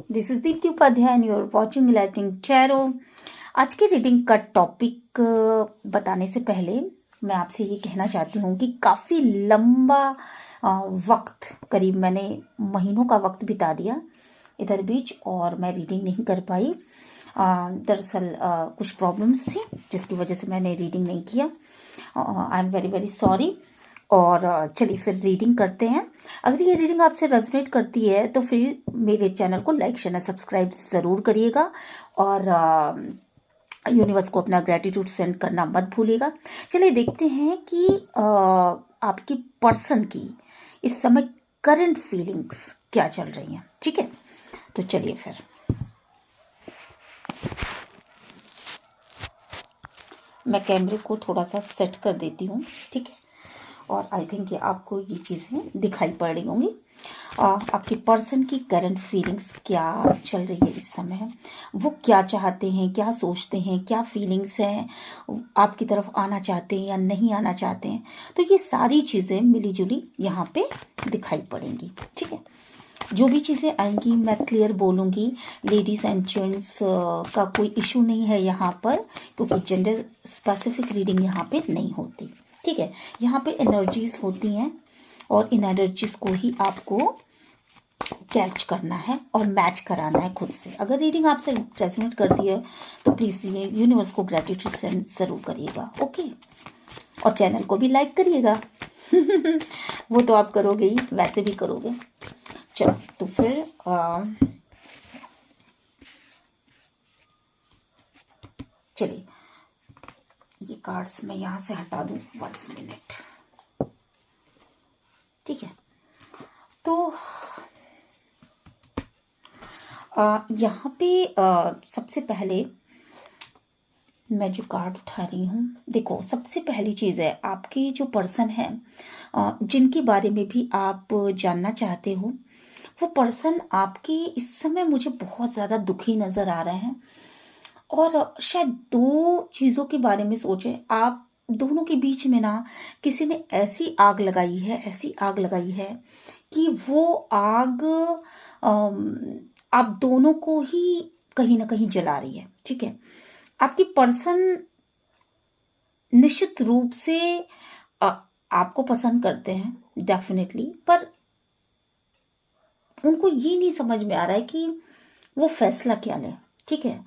This is Deepti Upadhyay and you are watching lighting tarot. आज की reading का टॉपिक बताने से पहले मैं आपसे ये कहना चाहती हूँ कि काफ़ी लंबा वक्त, करीब मैंने महीनों का वक्त बिता दिया इधर बीच और मैं रीडिंग नहीं कर पाई। दरअसल कुछ प्रॉब्लम्स थी जिसकी वजह से मैंने रीडिंग नहीं किया। I am very very sorry. और चलिए फिर रीडिंग करते हैं। अगर ये रीडिंग आपसे रेजोनेट करती है तो फिर मेरे चैनल को लाइक शेयर सब्सक्राइब ज़रूर करिएगा और यूनिवर्स को अपना ग्रेटिट्यूड सेंड करना मत भूलिएगा। चलिए देखते हैं कि आपकी पर्सन की इस समय करंट फीलिंग्स क्या चल रही हैं। ठीक है, तो चलिए फिर मैं कैमरे को थोड़ा सा सेट कर देती हूँ। ठीक है, और आई थिंक आपको ये चीज़ें दिखाई पड़ रही होंगी। आपके पर्सन की करंट फीलिंग्स क्या चल रही है इस समय, वो क्या चाहते हैं, क्या सोचते हैं, क्या फीलिंग्स हैं, आपकी तरफ आना चाहते हैं या नहीं आना चाहते हैं, तो ये सारी चीज़ें मिली जुली यहाँ पे दिखाई पड़ेंगी। ठीक है, जो भी चीज़ें आएंगी मैं क्लियर बोलूँगी। लेडीज़ एंड जेंट्स का कोई इशू नहीं है यहाँ पर, क्योंकि जेंडर स्पेसिफिक रीडिंग यहाँ पे नहीं होती। ठीक है, यहाँ पे एनर्जीज होती हैं और इन एनर्जीज को ही आपको कैच करना है और मैच कराना है खुद से। अगर रीडिंग आपसे रेजोनेट करती है तो प्लीज़ ये यूनिवर्स को ग्रेटिट्यूड सेंड ज़रूर करिएगा। ओके, और चैनल को भी लाइक करिएगा। वो तो आप करोगे ही, वैसे भी करोगे। चलो तो फिर चलिए ये कार्ड्स मैं यहाँ से हटा दूँ 1 मिनट। ठीक है, तो यहाँ पे सबसे पहले मैं जो कार्ड उठा रही हूँ, देखो सबसे पहली चीज़ है आपकी जो पर्सन है जिनके बारे में भी आप जानना चाहते हो, वो पर्सन आपकी इस समय मुझे बहुत ज़्यादा दुखी नज़र आ रहे हैं और शायद 2 चीज़ों के बारे में सोचें। आप दोनों के बीच में ना किसी ने ऐसी आग लगाई है कि वो आग आप दोनों को ही कहीं ना कहीं जला रही है। ठीक है, आपकी पर्सन निश्चित रूप से आपको पसंद करते हैं डेफिनेटली, पर उनको ये नहीं समझ में आ रहा है कि वो फैसला क्या लें। ठीक है,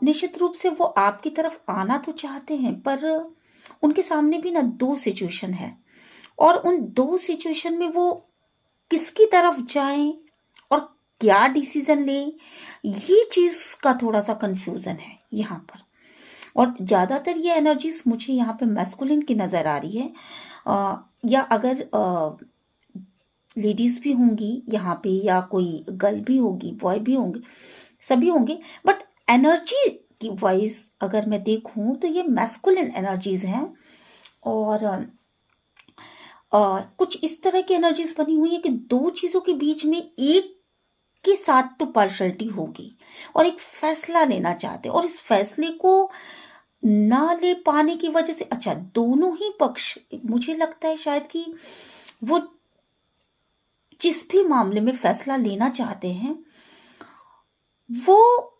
निश्चित रूप से वो आपकी तरफ आना तो चाहते हैं, पर उनके सामने भी ना 2 सिचुएशन है और उन 2 सिचुएशन में वो किसकी तरफ जाएं और क्या डिसीजन लें, ये चीज़ का थोड़ा सा कंफ्यूजन है यहाँ पर। और ज़्यादातर ये एनर्जीज मुझे यहाँ पे मैस्कुलिन की नज़र आ रही है, या अगर लेडीज़ भी होंगी यहाँ पे या कोई गर्ल भी होगी, बॉय भी होंगे, सभी होंगे, बट एनर्जी की वाइज अगर मैं देखूं तो ये मैस्कुलिन एनर्जीज हैं और कुछ इस तरह की एनर्जीज बनी हुई है कि 2 चीज़ों के बीच में एक के साथ तो पार्शलिटी होगी और एक फैसला लेना चाहते हैं और इस फैसले को ना ले पाने की वजह से, अच्छा दोनों ही पक्ष, मुझे लगता है शायद कि वो जिस भी मामले में फैसला लेना चाहते हैं वो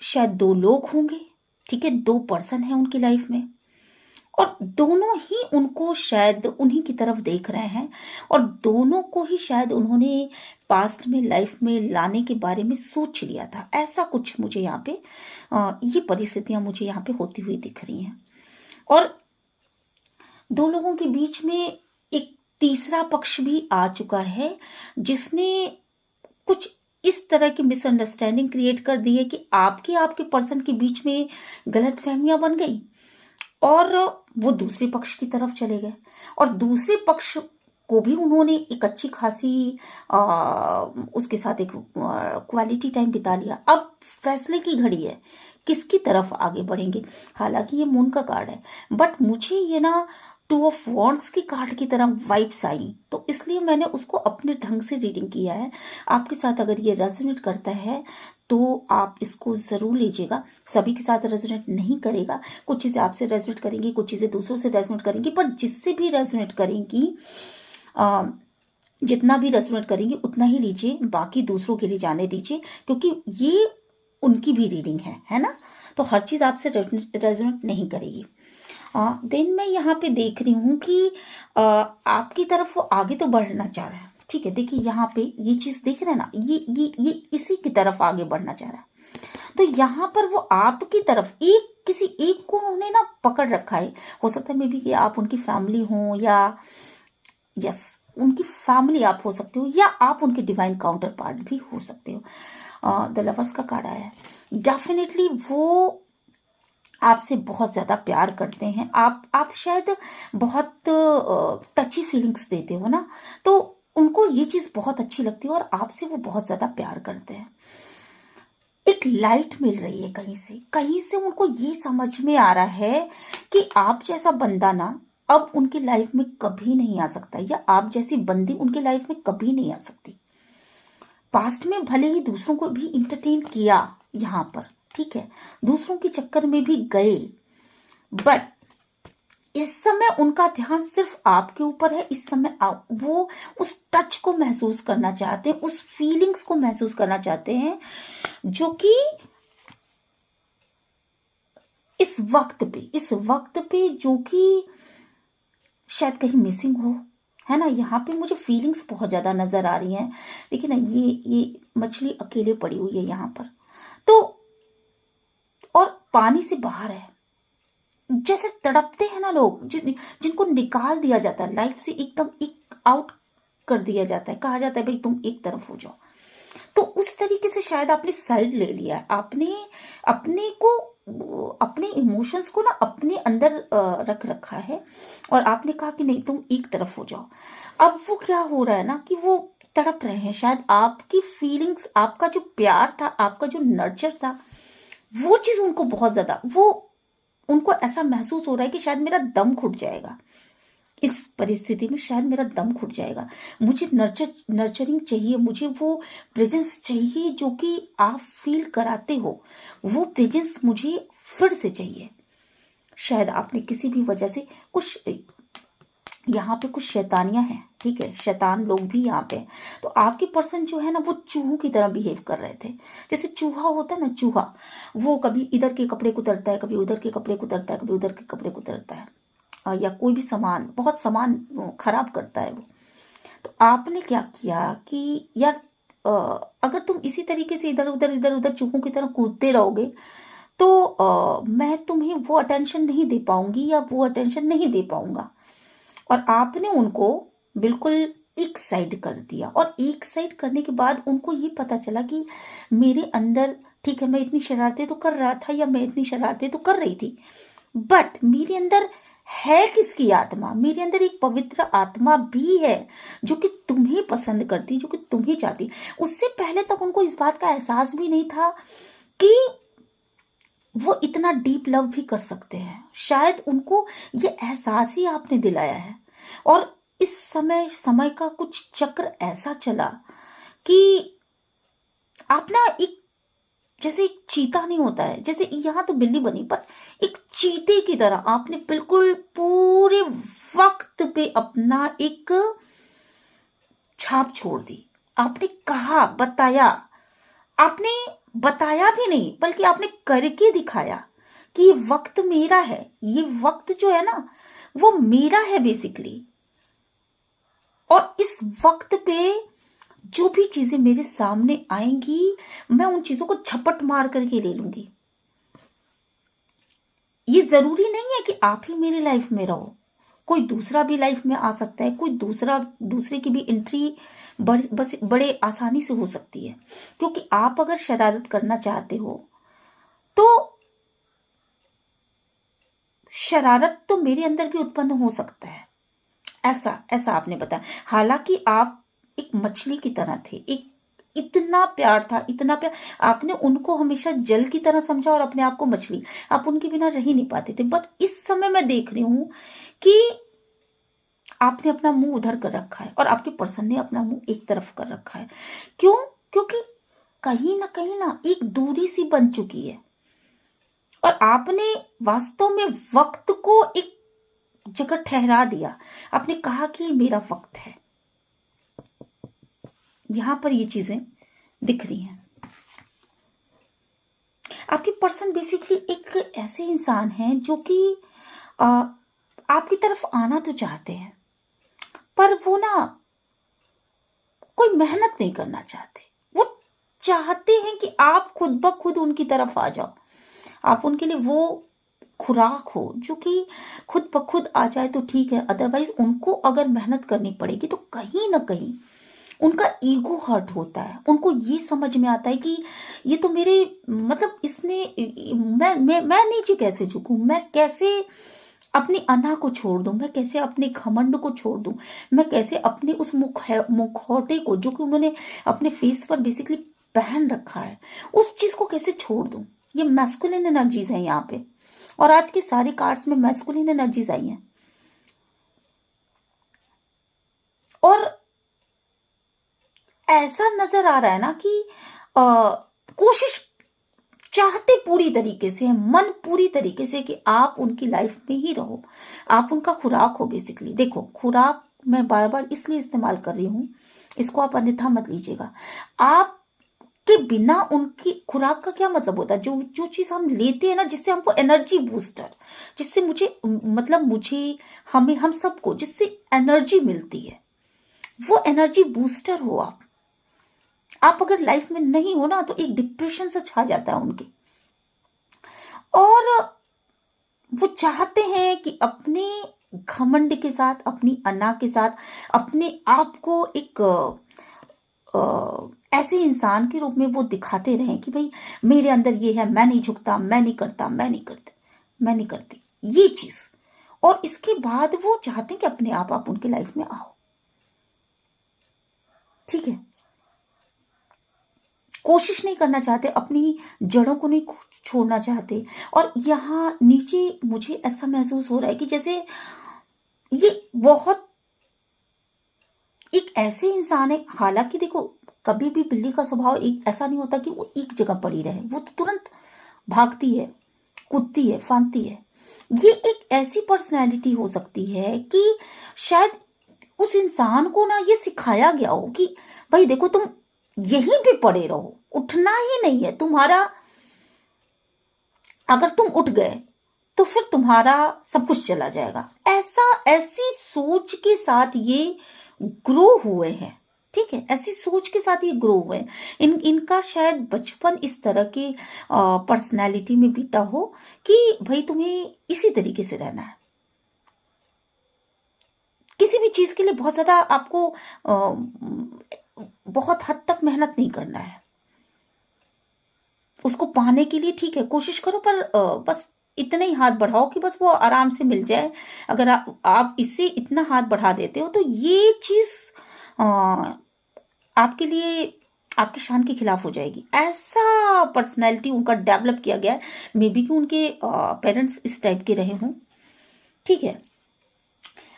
शायद 2 लोग होंगे। ठीक है, 2 पर्सन हैं उनकी लाइफ में और दोनों ही उनको शायद उन्हीं की तरफ देख रहे हैं और दोनों को ही शायद उन्होंने पास्ट में लाइफ में लाने के बारे में सोच लिया था। ऐसा कुछ मुझे यहाँ पे ये परिस्थितियां मुझे यहाँ पे होती हुई दिख रही हैं और 2 लोगों के बीच में एक तीसरा पक्ष भी आ चुका है जिसने कुछ इस तरह की मिसअंडरस्टैंडिंग क्रिएट कर दी है कि आपके पर्सन के बीच में गलतफहमियां बन गई और वो दूसरे पक्ष की तरफ चले गए और दूसरे पक्ष को भी उन्होंने एक अच्छी खासी उसके साथ एक क्वालिटी टाइम बिता लिया। अब फैसले की घड़ी है, किसकी तरफ आगे बढ़ेंगे। हालांकि ये मून का कार्ड है, बट मुझे ये ना 2 ऑफ वॉन्ड्स की कार्ड की तरह वाइब्स आई, तो इसलिए मैंने उसको अपने ढंग से रीडिंग किया है। आपके साथ अगर ये रेजोनेट करता है तो आप इसको ज़रूर लीजिएगा। सभी के साथ रेजोनेट नहीं करेगा, कुछ चीज़ें आपसे रेजोनेट करेंगी, कुछ चीज़ें दूसरों से रेजोनेट करेंगी, पर जिससे भी रेजोनेट करेंगी जितना भी रेजोनेट करेंगे उतना ही लीजिए, बाकी दूसरों के लिए जाने दीजिए, क्योंकि ये उनकी भी रीडिंग है ना। तो हर चीज़ आपसे रेजोनेट नहीं करेगी। देन मैं यहाँ पे देख रही हूँ कि आपकी तरफ वो आगे तो बढ़ना चाह रहा है, ठीक है। देखिए यहाँ पे ये चीज़ देख रहे हैं ना, ये इसी की तरफ आगे बढ़ना चाह रहा है। तो यहाँ पर वो आपकी तरफ किसी एक को उन्होंने ना पकड़ रखा है। हो सकता है मे बी कि आप उनकी फैमिली हो, या यस उनकी फैमिली आप हो सकते हो, या आप उनके डिवाइन काउंटर पार्ट भी हो सकते हो। द लवर्स का कार्ड आया है। डेफिनेटली वो आपसे बहुत ज़्यादा प्यार करते हैं। आप शायद बहुत टची फीलिंग्स देते हो ना, तो उनको ये चीज़ बहुत अच्छी लगती है और आपसे वो बहुत ज़्यादा प्यार करते हैं। एक लाइट मिल रही है कहीं से उनको ये समझ में आ रहा है कि आप जैसा बंदा ना अब उनकी लाइफ में कभी नहीं आ सकता, या आप जैसी बंदी उनकी लाइफ में कभी नहीं आ सकती। पास्ट में भले ही दूसरों को भी इंटरटेन किया यहाँ पर, ठीक है, दूसरों के चक्कर में भी गए, बट इस समय उनका ध्यान सिर्फ आपके ऊपर है। इस समय वो उस टच को महसूस करना चाहते हैं, उस फीलिंग्स को महसूस करना चाहते हैं जो कि इस वक्त पे जो कि शायद कहीं मिसिंग हो, है ना। यहाँ पे मुझे फीलिंग्स बहुत ज़्यादा नज़र आ रही हैं। देखिए ना, ये मछली अकेले पड़ी हुई है यहाँ पर, तो और पानी से बाहर है। जैसे तड़पते हैं ना लोग, जिनको निकाल दिया जाता है लाइफ से, एकदम एक आउट कर दिया जाता है, कहा जाता है भाई तुम एक तरफ हो जाओ। तो उस तरीके से शायद आपने साइड ले लिया है, आपने अपने इमोशंस को ना अपने अंदर रख रखा है, और आपने कहा कि नहीं तुम एक तरफ हो जाओ। अब वो क्या हो रहा है ना कि वो तड़प रहे हैं शायद आपकी फीलिंग्स, आपका जो प्यार था, आपका जो नर्चर था, वो चीज उनको बहुत ज्यादा, उनको ऐसा महसूस हो रहा है कि शायद मेरा दम घुट जाएगा इस परिस्थिति में, शायद मेरा दम घुट जाएगा। मुझे नर्चरिंग चाहिए, मुझे वो प्रेजेंस चाहिए जो कि आप फील कराते हो, वो प्रेजेंस मुझे फिर से चाहिए। शायद आपने किसी भी वजह से यहाँ पे कुछ शैतानियां हैं, ठीक है, शैतान लोग भी यहाँ पे। तो आपके पर्सन जो है ना वो चूहों की तरह बिहेव कर रहे थे। जैसे चूहा होता है ना, चूहा वो कभी इधर के कपड़े को उतरता है, कभी उधर के कपड़े को उतरता है, कभी उधर के कपड़े को उतरता है, या कोई भी सामान, बहुत सामान खराब करता है वो। तो आपने क्या किया कि यार अगर तुम इसी तरीके से इधर उधर चूहों की तरह कूदते रहोगे तो मैं तुम्हें वो अटेंशन नहीं दे पाऊंगी, या वो अटेंशन नहीं दे पाऊंगा। और आपने उनको बिल्कुल एक साइड कर दिया, और एक साइड करने के बाद उनको ये पता चला कि मेरे अंदर, ठीक है, मैं इतनी शरारतें तो कर रहा था, या मैं इतनी शरारतें तो कर रही थी, बट मेरे अंदर है किसकी आत्मा, मेरे अंदर एक पवित्र आत्मा भी है जो कि तुम्हें पसंद करती, जो कि तुम्हें चाहती। उससे पहले तक उनको इस बात का एहसास भी नहीं था कि वो इतना डीप लव भी कर सकते हैं। शायद उनको ये एहसास ही आपने दिलाया है। और इस समय का कुछ चक्र ऐसा चला कि आप ना जैसे एक चीता नहीं होता है, जैसे यहाँ तो बिल्ली बनी, पर एक चीते की तरह आपने बिल्कुल पूरे वक्त पे अपना एक छाप छोड़ दी। आपने कहा, आपने बताया भी नहीं, बल्कि आपने करके दिखाया कि ये वक्त मेरा है, ये वक्त जो है ना वो मेरा है बेसिकली। और इस वक्त पे जो भी चीजें मेरे सामने आएंगी, मैं उन चीजों को झपट मार करके ले लूंगी। ये जरूरी नहीं है कि आप ही मेरी लाइफ में रहो, कोई दूसरा भी लाइफ में आ सकता है, कोई दूसरे की भी एंट्री बस बड़े आसानी से हो सकती है। क्योंकि आप अगर शरारत करना चाहते हो तो शरारत तो मेरे अंदर भी उत्पन्न हो सकता है, ऐसा आपने बताया। हालांकि आप एक मछली की तरह थे, इतना प्यार था, इतना प्यार, आपने उनको हमेशा जल की तरह समझा और अपने आप को मछली, आप उनके बिना रह ही नहीं पाते थे। बट इस समय मैं देख रही हूं कि आपने अपना मुंह उधर कर रखा है और आपके पर्सन ने अपना मुंह एक तरफ कर रखा है। क्यों? क्योंकि कहीं ना एक दूरी सी बन चुकी है, और आपने वास्तव में वक्त को एक जगह ठहरा दिया। आपने कहा कि मेरा वक्त है, यहां पर ये चीजें दिख रही हैं। आपकी पर्सन बेसिकली एक ऐसे इंसान है जो कि आपकी तरफ आना तो चाहते हैं, पर वो ना कोई मेहनत नहीं करना चाहते। वो चाहते हैं कि आप खुद ब खुद उनकी तरफ आ जाओ, आप उनके लिए वो खुराक हो जो कि खुद ब खुद आ जाए तो ठीक है। अदरवाइज उनको अगर मेहनत करनी पड़ेगी तो कहीं ना कहीं उनका ईगो हर्ट होता है। उनको ये समझ में आता है कि ये तो मेरे मतलब इसने मैं नीचे कैसे झुकूं, मैं कैसे अपनी अना को छोड़ दूं, मैं कैसे अपने घमंड को छोड़ दूं, मैं कैसे अपने उस मुखौटे को जो कि उन्होंने अपने फेस पर बेसिकली पहन रखा है उस चीज को कैसे छोड़ दूं। ये मैस्कुलिन एनर्जीज है यहाँ पे, और आज की सारी कार्ड्स में मैस्कुलिन एनर्जीज आई हैं। और ऐसा नजर आ रहा है ना कि कोशिश चाहते पूरी तरीके से, मन पूरी तरीके से कि आप उनकी लाइफ में ही रहो, आप उनका खुराक हो। बेसिकली देखो, खुराक मैं बार बार इसलिए इस्तेमाल कर रही हूं, इसको आप अन्यथा मत लीजिएगा। आप के बिना उनकी खुराक का क्या मतलब होता है? जो जो चीज हम लेते हैं ना, जिससे हमको एनर्जी बूस्टर, जिससे मुझे हमें हम सबको जिससे एनर्जी मिलती है, वो एनर्जी बूस्टर हो आप अगर लाइफ में नहीं हो ना तो एक डिप्रेशन से छा जाता है उनके। और वो चाहते हैं कि अपने घमंड के साथ, अपनी अना के साथ, अपने आप को एक ऐसे इंसान के रूप में वो दिखाते रहें कि भाई मेरे अंदर ये है, मैं नहीं झुकता, मैं नहीं करता, मैं नहीं करती, मैं नहीं करती ये चीज। और इसके बाद वो चाहते हैं कि अपने आप उनके लाइफ में आओ। ठीक है, कोशिश नहीं करना चाहते, अपनी जड़ों को नहीं छोड़ना चाहते। और यहाँ नीचे मुझे ऐसा महसूस हो रहा है कि जैसे ये बहुत एक ऐसे इंसान है। हालांकि देखो, कभी भी बिल्ली का स्वभाव एक ऐसा नहीं होता कि वो एक जगह पड़ी रहे, वो तो तुरंत भागती है, कूदती है, फांदती है। ये एक ऐसी पर्सनैलिटी हो सकती है कि शायद उस इंसान को ना ये सिखाया गया हो कि भाई देखो, तुम यहीं पे पड़े रहो, उठना ही नहीं है तुम्हारा। अगर तुम उठ गए तो फिर तुम्हारा सब कुछ चला जाएगा। ऐसी सोच के साथ ये ग्रो हुए हैं। ठीक है, ऐसी सोच के साथ ये ग्रो हुए हैं। इनका शायद बचपन इस तरह के पर्सनैलिटी में बीता हो कि भाई तुम्हें इसी तरीके से रहना है। किसी भी चीज के लिए बहुत ज्यादा आपको बहुत हद तक मेहनत नहीं करना है। उसको पाने के लिए ठीक है कोशिश करो, पर बस इतना ही हाथ बढ़ाओ कि बस वो आराम से मिल जाए। अगर आप इससे इतना हाथ बढ़ा देते हो तो ये चीज आपके लिए आपकी शान के खिलाफ हो जाएगी। ऐसा पर्सनैलिटी उनका डेवलप किया गया है। मे बी कि उनके पेरेंट्स इस टाइप के रहे हों। ठीक है,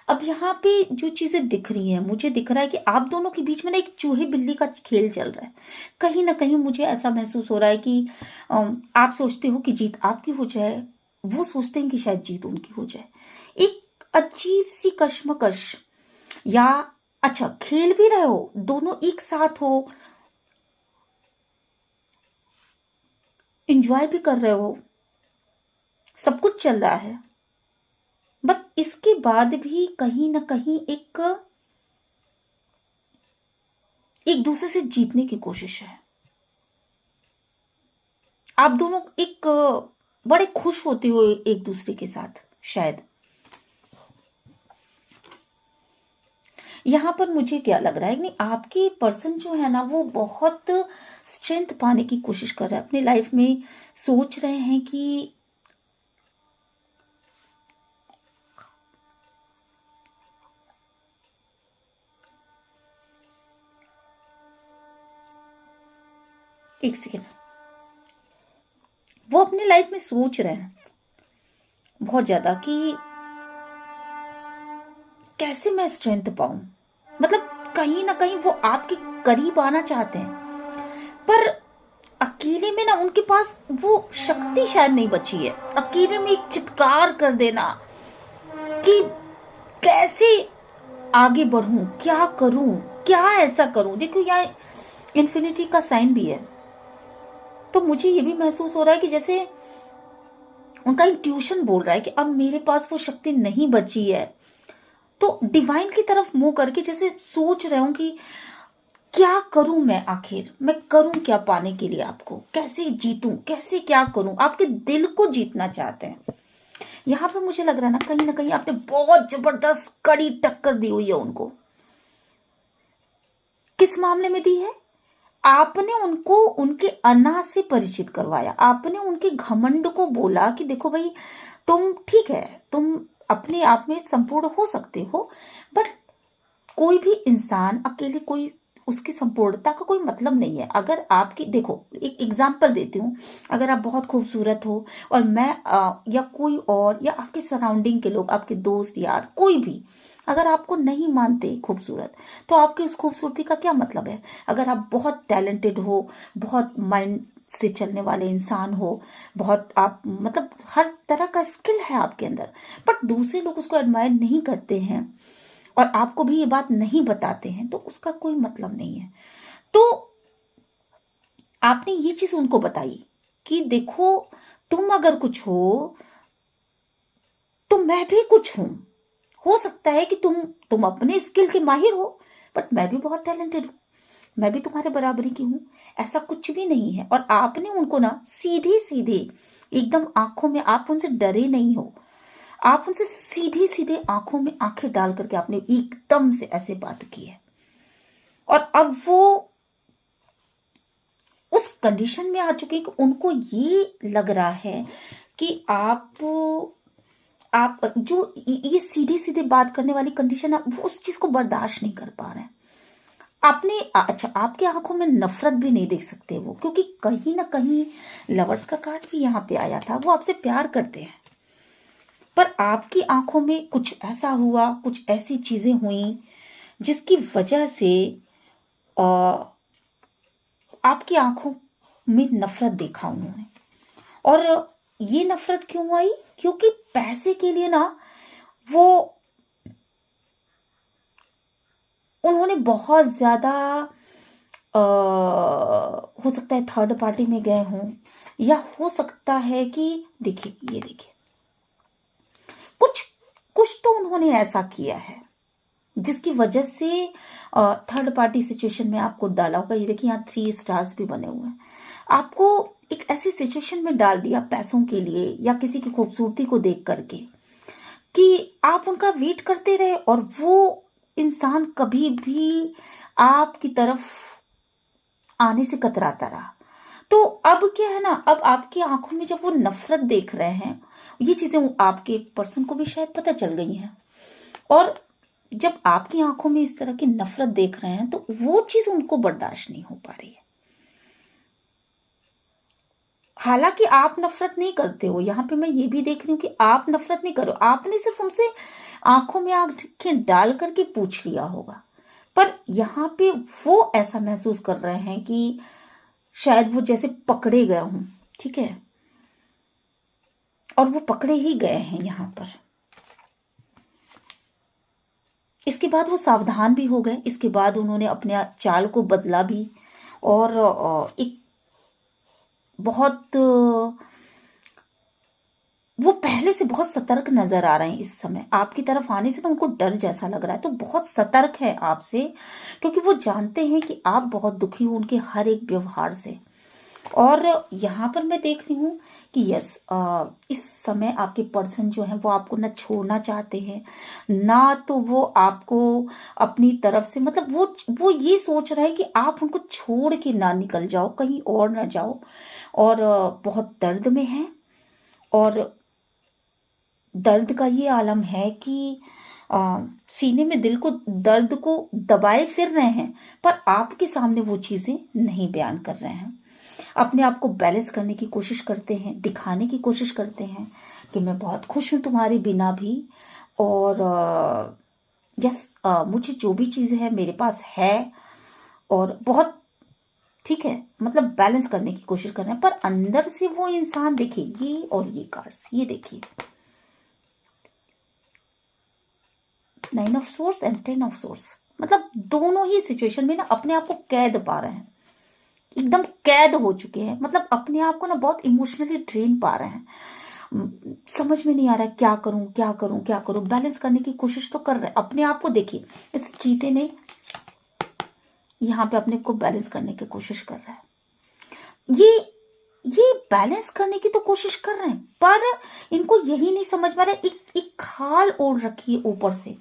अब यहाँ पे जो चीजें दिख रही हैं, मुझे दिख रहा है कि आप दोनों के बीच में ना एक चूहे बिल्ली का खेल चल रहा है। कहीं ना कहीं मुझे ऐसा महसूस हो रहा है कि आप सोचते हो कि जीत आपकी हो जाए, वो सोचते हैं कि शायद जीत उनकी हो जाए। एक अजीब सी कश्मकश, या अच्छा खेल भी रहे हो, दोनों एक साथ हो, एंजॉय भी कर रहे हो, सब कुछ चल रहा है, बट इसके बाद भी कहीं ना कहीं एक दूसरे से जीतने की कोशिश है। आप दोनों एक बड़े खुश होते हो एक दूसरे के साथ। शायद यहां पर मुझे क्या लग रहा है कि आपके पर्सन जो है ना, वो बहुत स्ट्रेंथ पाने की कोशिश कर रहे हैं अपनी लाइफ में। सोच रहे हैं कि एक सेकेंड, वो अपनी लाइफ में सोच रहे हैं बहुत ज्यादा कि कैसे मैं स्ट्रेंथ पाऊं। मतलब कहीं ना कहीं वो आपके करीब आना चाहते हैं, पर अकेले में ना उनके पास वो शक्ति शायद नहीं बची है। अकेले में एक चित्कार कर देना कि कैसे आगे बढ़ूं, क्या करूं, क्या ऐसा करूं। देखो यार, इन्फिनिटी का साइन भी है। तो मुझे ये भी महसूस हो रहा है कि जैसे उनका इंट्यूशन बोल रहा है कि अब मेरे पास वो शक्ति नहीं बची है, तो डिवाइन की तरफ मुंह करके जैसे सोच रहे हूं कि क्या करूं मैं, आखिर मैं करूं क्या पाने के लिए, आपको कैसे जीतूं, कैसे क्या करूं। आपके दिल को जीतना चाहते हैं। यहाँ पे मुझे लग रहा है ना कहीं आपने बहुत जबरदस्त कड़ी टक्कर दी हुई है उनको। किस मामले में दी है? आपने उनको उनके अनाज से परिचित करवाया। आपने उनके घमंड को बोला कि देखो भाई, तुम ठीक है, तुम अपने आप में संपूर्ण हो सकते हो, बट कोई भी इंसान अकेले कोई उसकी संपूर्णता का कोई मतलब नहीं है। अगर आपकी, देखो एक एग्जाम्पल देती हूँ, अगर आप बहुत खूबसूरत हो और मैं या कोई और या आपके सराउंडिंग के लोग, आपके दोस्त यार कोई भी, अगर आपको नहीं मानते खूबसूरत, तो आपकी उस खूबसूरती का क्या मतलब है? अगर आप बहुत टैलेंटेड हो, बहुत माइंड से चलने वाले इंसान हो, बहुत आप मतलब हर तरह का स्किल है आपके अंदर, बट दूसरे लोग उसको एडमायर नहीं करते हैं और आपको भी ये बात नहीं बताते हैं, तो उसका कोई मतलब नहीं है। तो आपने ये चीज उनको बताई कि देखो, तुम अगर कुछ हो तो मैं भी कुछ हूं। हो सकता है कि तुम अपने स्किल के माहिर हो, बट मैं भी बहुत टैलेंटेड हूं, मैं भी तुम्हारे बराबरी की हूं। ऐसा कुछ भी नहीं है। और आपने उनको ना सीधे सीधे एकदम आंखों में, आप उनसे डरे नहीं हो, आप उनसे सीधे सीधे आंखों में आंखें डाल करके आपने एकदम से ऐसे बात की है। और अब वो उस कंडीशन में आ चुके हैं कि उनको ये लग रहा है कि आप जो ये सीधे सीधे बात करने वाली कंडीशन है, वो उस चीज को बर्दाश्त नहीं कर पा रहे हैं। आपने अच्छा, आपके आंखों में नफरत भी नहीं देख सकते वो, क्योंकि कहीं ना कहीं लवर्स का कार्ड भी यहाँ पे आया था, वो आपसे प्यार करते हैं, पर आपकी आंखों में कुछ ऐसा हुआ, कुछ ऐसी चीजें हुई जिसकी वजह से आ, आपकी आंखों में नफरत देखा उन्होंने। और ये नफरत क्यों आई? क्योंकि पैसे के लिए ना वो, उन्होंने बहुत ज्यादा हो सकता है थर्ड पार्टी में गए हों, या हो सकता है कि देखिए, ये देखिए, कुछ कुछ तो उन्होंने ऐसा किया है जिसकी वजह से थर्ड पार्टी सिचुएशन में आपको डाला होगा। ये देखिए, यहाँ 3 स्टार्स भी बने हुए हैं। आपको एक ऐसी सिचुएशन में डाल दिया पैसों के लिए या किसी की खूबसूरती को देख करके कि आप उनका वेट करते रहे, और वो इंसान कभी भी आपकी तरफ आने से कतराता रहा। तो अब क्या है ना, अब आपकी आंखों में जब वो नफरत देख रहे हैं, ये चीजें आपके पर्सन को भी शायद पता चल गई हैं, और जब आपकी आंखों में इस तरह की नफरत देख रहे हैं, तो वो चीज उनको बर्दाश्त नहीं हो पा रही है। हालांकि आप नफरत नहीं करते हो, यहाँ पे मैं ये भी देख रही हूँ कि आप नफरत नहीं करो, आपने सिर्फ उनसे आंखों में आंखें डाल करके पूछ लिया होगा, पर यहाँ पे वो ऐसा महसूस कर रहे हैं कि शायद वो जैसे पकड़े गए हों, ठीक है, और वो पकड़े ही गए हैं यहाँ पर। इसके बाद वो सावधान भी हो गए, इसके बाद उन्होंने अपने चाल को बदला भी, और एक बहुत वो पहले से बहुत सतर्क नजर आ रहे हैं। इस समय आपकी तरफ आने से ना उनको डर जैसा लग रहा है, तो बहुत सतर्क है आपसे, क्योंकि वो जानते हैं कि आप बहुत दुखी हो उनके हर एक व्यवहार से। और यहाँ पर मैं देख रही हूँ कि यस, इस समय आपके पर्सन जो है वो आपको ना छोड़ना चाहते हैं, ना तो वो आपको अपनी तरफ से, मतलब वो ये सोच रहा है कि आप उनको छोड़ के ना निकल जाओ, कहीं और ना जाओ, और बहुत दर्द में है। और दर्द का ये आलम है कि सीने में दिल को, दर्द को दबाए फिर रहे हैं, पर आपके सामने वो चीजें नहीं बयान कर रहे हैं। अपने आप को बैलेंस करने की कोशिश करते हैं, दिखाने की कोशिश करते हैं कि मैं बहुत खुश हूं तुम्हारे बिना भी, और यस, मुझे जो भी चीज़ है मेरे पास है, और बहुत ठीक है, मतलब बैलेंस करने की कोशिश कर रहे हैं, पर अंदर से वो इंसान, देखिए ये और ये कार्ड्स, ये देखिए 9 of source and 10 of source, मतलब दोनों ही सिचुएशन में ना अपने आप को कैद पा रहे हैं। एकदम कैद हो चुके हैं, मतलब अपने आप को ना बहुत इमोशनली ड्रेन पा रहे हैं। समझ में नहीं आ रहा है क्या करूं क्या करूं क्या करूं। बैलेंस करने की कोशिश तो कर रहे हैं, अपने आप को देखिए, इस चीते ने यहाँ पे अपने को बैलेंस करने की कोशिश कर रहा है। ये बैलेंस करने की तो कोशिश कर रहे हैं, पर इनको यही नहीं समझ में आ रहा है, एक खाल ओढ़ रखी है ऊपर से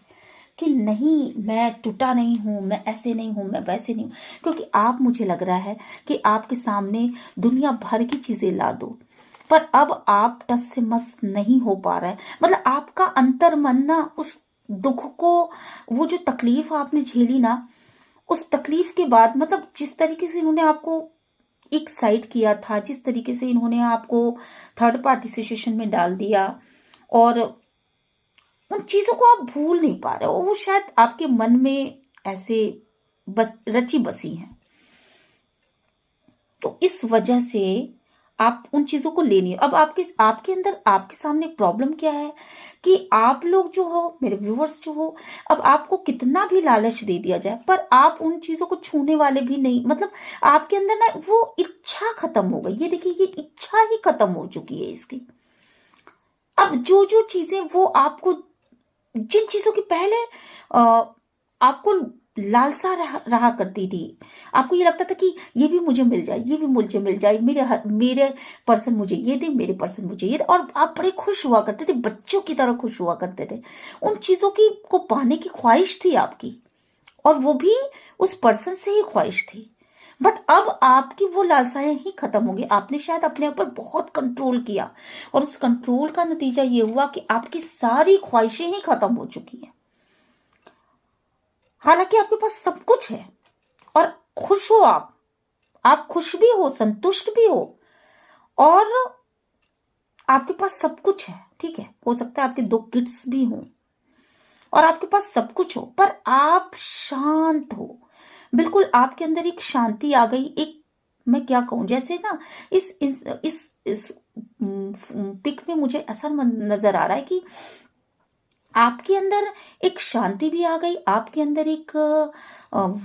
कि नहीं, मैं टूटा नहीं हूं, मैं ऐसे नहीं हूं, मैं वैसे नहीं हूं। क्योंकि आप, मुझे लग रहा है कि आपके सामने दुनिया भर की चीजें ला दो, पर अब आप टस से मस नहीं हो पा रहा है। मतलब आपका अंतर मन ना उस दुख को, वो जो तकलीफ आपने झेली ना, उस तकलीफ के बाद, मतलब जिस तरीके से इन्होंने आपको एक साइड किया था, जिस तरीके से इन्होंने आपको थर्ड पार्टी सिचुएशन में डाल दिया, और उन चीजों को आप भूल नहीं पा रहे हो। वो शायद आपके मन में ऐसे बस रची बसी हैं, तो इस वजह से आप उन चीजों को ले नहीं। अब आपके आपके अंदर, आपके सामने प्रॉब्लम क्या है कि आप लोग जो हो, मेरे व्यूअर्स जो हो, अब आपको कितना भी लालच दे दिया जाए, पर आप उन चीजों को छूने वाले भी नहीं। मतलब आपके अंदर ना वो इच्छा खत्म हो गई। ये देखिए, ये इच्छा ही खत्म हो चुकी है इसकी। अब जो जो चीजें वो आपको, जिन चीजों की पहले आपको लालसा रहा करती थी, आपको ये लगता था कि ये भी मुझे मिल जाए, ये भी मुझे मिल जाए, मेरे पर्सन मुझे ये दे, मेरे पर्सन मुझे ये दे, और आप बड़े खुश हुआ करते थे, बच्चों की तरह खुश हुआ करते थे। उन चीजों की को पाने की ख्वाहिश थी आपकी, और वो भी उस पर्सन से ही ख्वाहिश थी। बट अब आपकी वो लालसाएं ही खत्म हो गई। आपने शायद अपने ऊपर बहुत कंट्रोल किया, और उस कंट्रोल का नतीजा ये हुआ कि आपकी सारी ख्वाहिशें ही खत्म हो चुकी हैं। हालांकि आपके पास सब कुछ है, और खुश हो आप खुश भी हो, संतुष्ट भी हो, और आपके पास सब कुछ है। ठीक है, हो सकता है आपके 2 किड्स भी हों, और आपके पास सब कुछ हो, पर आप शांत हो। बिल्कुल आपके अंदर एक शांति आ गई। एक, मैं क्या कहूं, जैसे ना इस पिक में मुझे ऐसा नजर आ रहा है कि आपके अंदर एक शांति भी आ गई, आपके अंदर एक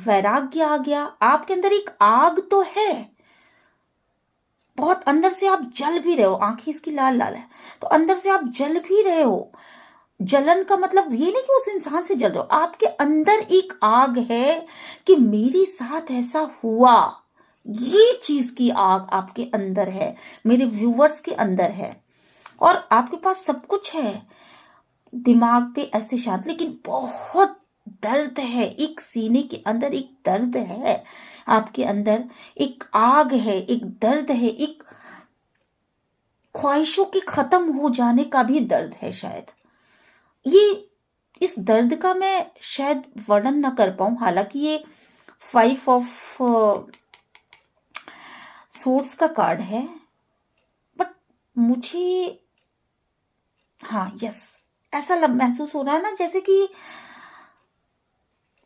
वैराग्य आ गया, आपके अंदर एक आग तो है, बहुत अंदर से आप जल भी रहे हो। आंखें इसकी लाल लाल है, तो अंदर से आप जल भी रहे हो। जलन का मतलब ये नहीं कि उस इंसान से जल रहे हो, आपके अंदर एक आग है कि मेरे साथ ऐसा हुआ। ये चीज की आग आपके अंदर है, मेरे व्यूवर्स के अंदर है, और आपके पास सब कुछ है। दिमाग पे ऐसे शांत, लेकिन बहुत दर्द है। एक सीने के अंदर एक दर्द है, आपके अंदर एक आग है, एक दर्द है, एक ख्वाहिशों के खत्म हो जाने का भी दर्द है। शायद ये, इस दर्द का मैं शायद वर्णन ना कर पाऊं। हालांकि ये 5 ऑफ सोर्ड्स का कार्ड है, बट मुझे, हाँ यस, ऐसा महसूस हो रहा है ना, जैसे कि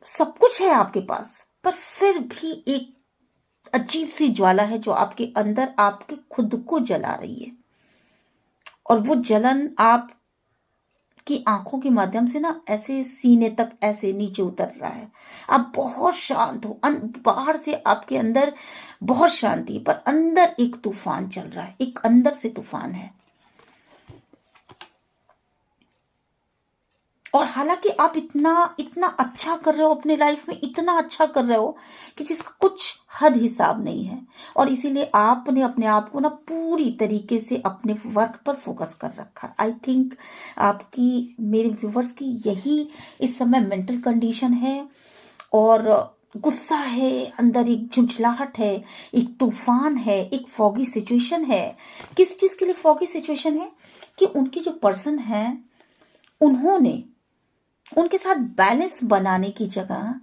सब कुछ है आपके पास, पर फिर भी एक अजीब सी ज्वाला है जो आपके अंदर आपके खुद को जला रही है, और वो जलन आप की आंखों के माध्यम से ना ऐसे सीने तक ऐसे नीचे उतर रहा है। आप बहुत शांत हो, बाहर से आपके अंदर बहुत शांति है, पर अंदर एक तूफान चल रहा है, एक अंदर से तूफान है। और हालांकि आप इतना इतना अच्छा कर रहे हो अपने लाइफ में, इतना अच्छा कर रहे हो कि जिसका कुछ हद हिसाब नहीं है, और इसीलिए आपने अपने आप को ना पूरी तरीके से अपने वर्क पर फोकस कर रखा। आई थिंक आपकी, मेरे व्यूवर्स की यही इस समय मेंटल कंडीशन है, और गुस्सा है, अंदर एक झुंझलाहट है, एक तूफान है, एक फॉगी सिचुएशन है। किस चीज के लिए फॉगी सिचुएशन है कि उनकी जो पर्सन है, उन्होंने उनके साथ बैलेंस बनाने की जगह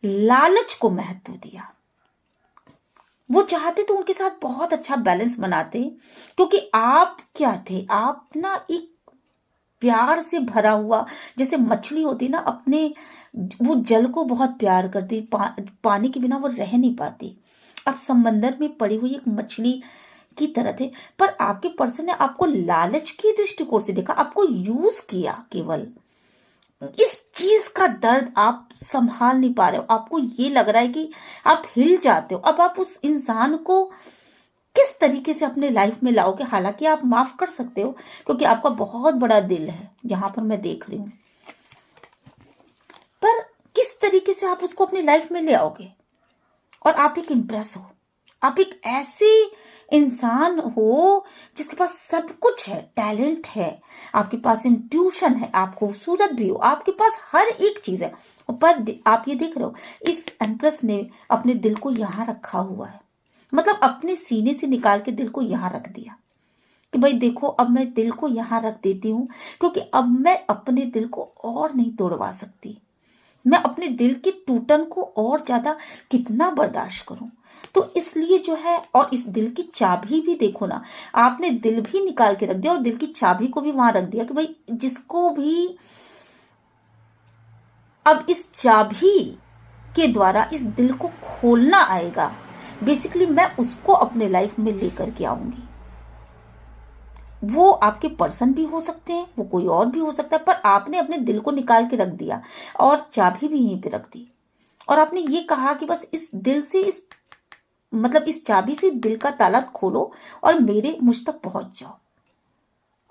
लालच को महत्व दिया। वो चाहते तो उनके साथ बहुत अच्छा बैलेंस बनाते, क्योंकि आप क्या थे, आप ना एक प्यार से भरा हुआ, जैसे मछली होती ना, अपने वो जल को बहुत प्यार करती, पानी के बिना वो रह नहीं पाती। आप समंदर में पड़ी हुई एक मछली की तरह थे, पर आपके पर्सन ने आपको लालच की दृष्टिकोण से देखा, आपको यूज किया केवल। इस चीज का दर्द आप संभाल नहीं पा रहे हो, आपको ये लग रहा है कि आप हिल जाते हो। अब आप उस इंसान को किस तरीके से अपने लाइफ में लाओगे? हालांकि आप माफ कर सकते हो क्योंकि आपका बहुत बड़ा दिल है, यहां पर मैं देख रही हूं, पर किस तरीके से आप उसको अपनी लाइफ में ले आओगे? और आप एक इम्प्रेस हो, आप एक ऐसे इंसान हो जिसके पास सब कुछ है, टैलेंट है, आपके पास इंट्यूशन है, आप खूबसूरत भी हो, आपके पास हर एक चीज है। पर आप ये देख रहे हो, इस एम्प्रेस ने अपने दिल को यहां रखा हुआ है, मतलब अपने सीने से निकाल के दिल को यहां रख दिया कि भाई देखो, अब मैं दिल को यहां रख देती हूँ क्योंकि अब मैं अपने दिल को और नहीं तोड़वा सकती। मैं अपने दिल की टूटन को और ज्यादा कितना बर्दाश्त करूं? तो इसलिए जो है, और इस दिल की चाबी भी देखो ना, आपने दिल भी निकाल के रख दिया और दिल की चाबी को भी वहां रख दिया कि भाई जिसको भी अब इस चाबी के द्वारा इस दिल को खोलना आएगा, बेसिकली मैं उसको अपने लाइफ में लेकर के आऊंगी। वो आपके पर्सन भी हो सकते हैं, वो कोई और भी हो सकता है, पर आपने अपने दिल को निकाल के रख दिया और चाबी भी यहीं पे रख दी। और आपने ये कहा कि बस इस दिल से, इस मतलब इस चाबी से दिल का ताला खोलो और मेरे मुझ तक पहुंच जाओ।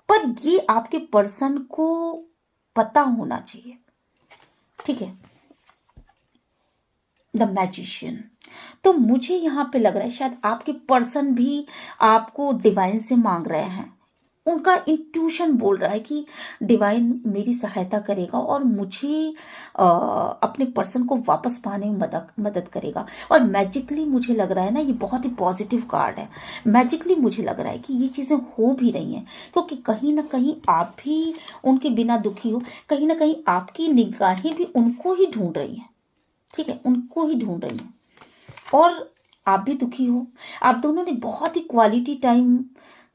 पर ये आपके पर्सन को पता होना चाहिए, ठीक है? The magician. तो मुझे यहां पे लग रहा है शायद आपके पर्सन भी आपको डिवाइन से मांग रहे हैं, उनका इंट्यूशन बोल रहा है कि डिवाइन मेरी सहायता करेगा और मुझे अपने पर्सन को वापस पाने में मदद करेगा। और मैजिकली मुझे लग रहा है ना, ये बहुत ही पॉजिटिव कार्ड है। मैजिकली मुझे लग रहा है कि ये चीज़ें हो भी रही हैं क्योंकि कहीं ना कहीं आप भी उनके बिना दुखी हो, कहीं ना कहीं आपकी निगाहें भी उनको ही ढूंढ रही हैं, ठीक है, उनको ही ढूंढ रही हैं और आप भी दुखी हो। आप दोनों ने बहुत ही क्वालिटी टाइम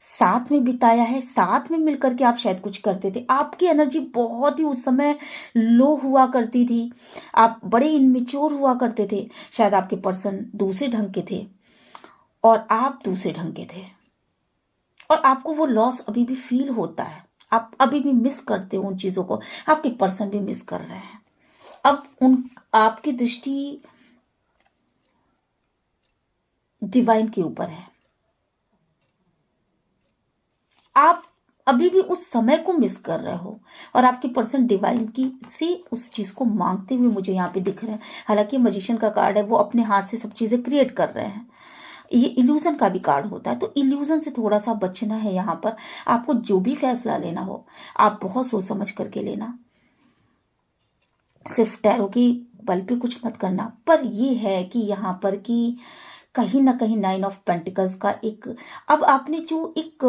साथ में बिताया है, साथ में मिलकर के आप शायद कुछ करते थे। आपकी एनर्जी बहुत ही उस समय लो हुआ करती थी, आप बड़े इनमेच्योर हुआ करते थे। शायद आपके पर्सन दूसरे ढंग के थे और आप दूसरे ढंग के थे, और आपको वो लॉस अभी भी फील होता है, आप अभी भी मिस करते हो उन चीजों को, आपके पर्सन भी मिस कर रहे हैं। अब उन आपकी दृष्टि डिवाइन के ऊपर है, आप अभी भी उस समय को मिस कर रहे हो और आपके पर्सन डिवाइन की से उस चीज को मांगते हुए मुझे यहाँ पे दिख रहे हैं। हालांकि मजिशियन का कार्ड है, वो अपने हाथ से सब चीजें क्रिएट कर रहे हैं, ये इल्यूजन का भी कार्ड होता है, तो इल्यूजन से थोड़ा सा बचना है। यहाँ पर आपको जो भी फैसला लेना हो आप बहुत सोच समझ करके लेना, सिर्फ टैरो की बल पे कुछ मत करना। पर ये है कि यहाँ पर कि कहीं ना कहीं 9 ऑफ पेंटिकल्स का एक, अब आपने जो एक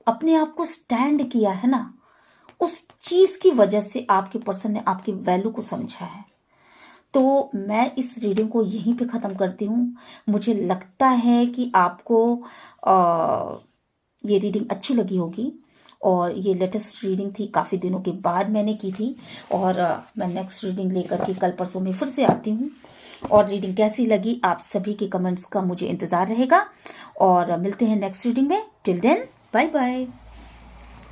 अपने आप को स्टैंड किया है ना, उस चीज की वजह से आपके पर्सन ने आपकी वैल्यू को समझा है। तो मैं इस रीडिंग को यहीं पे ख़त्म करती हूँ। मुझे लगता है कि आपको ये रीडिंग अच्छी लगी होगी, और ये लेटेस्ट रीडिंग थी, काफ़ी दिनों के बाद मैंने की थी, और मैं नेक्स्ट रीडिंग लेकर के कल परसों में फिर से आती हूँ। और रीडिंग कैसी लगी आप सभी के कमेंट्स का मुझे इंतज़ार रहेगा, और मिलते हैं नेक्स्ट रीडिंग में। Till then bye bye.